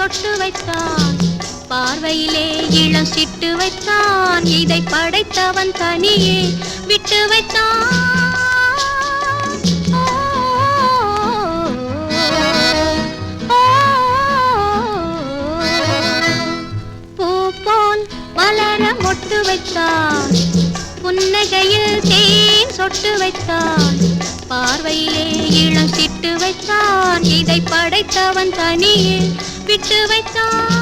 சொட்டு வைத்தான், பார்வையிலே இளம் சிட்டு வைத்தான். இதை படைத்தவன் தனியே விட்டு வைத்தான். பூ போல் மலர மொட்டு வைத்தான், புன்னகையில் தேன் சொட்டு வைத்தான், பார்வையிலே இளம் சிட்டு வைத்தான். இதை படைத்தவன் தனியே விட்டு வைத்தான்.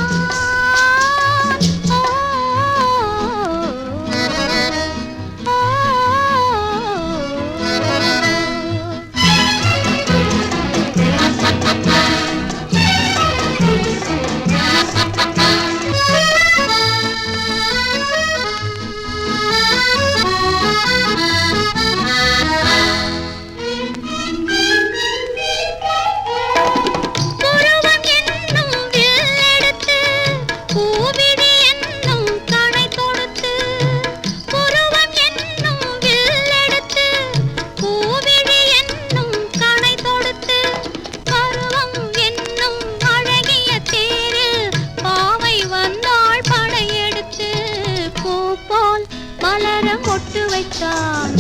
பொட்டு வைத்தான்,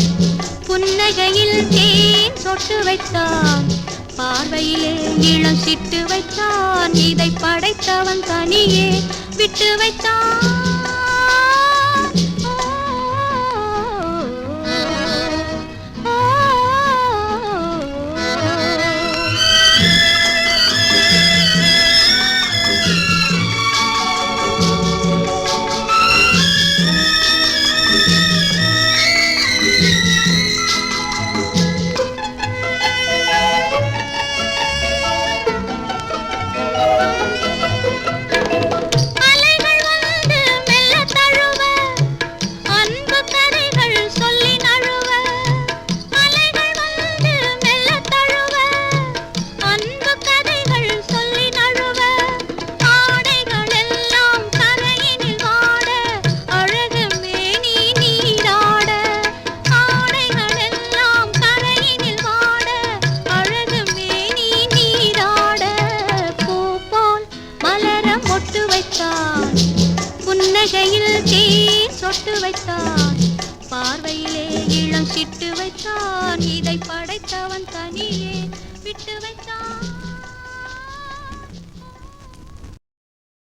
புன்னகையில் தேன் சொட்டு வைத்தான், பார்வையிலே இளம் சிட்டு வைத்தான். இதை படைத்தவன் தனியே விட்டு வைத்தான். புன்னகையில் தேன் சொட்டு வைத்தான், பார்வையிலே இளம் சிட்டு வைத்தான். இதை படைத்தவன் தனியே விட்டு வைத்தான்.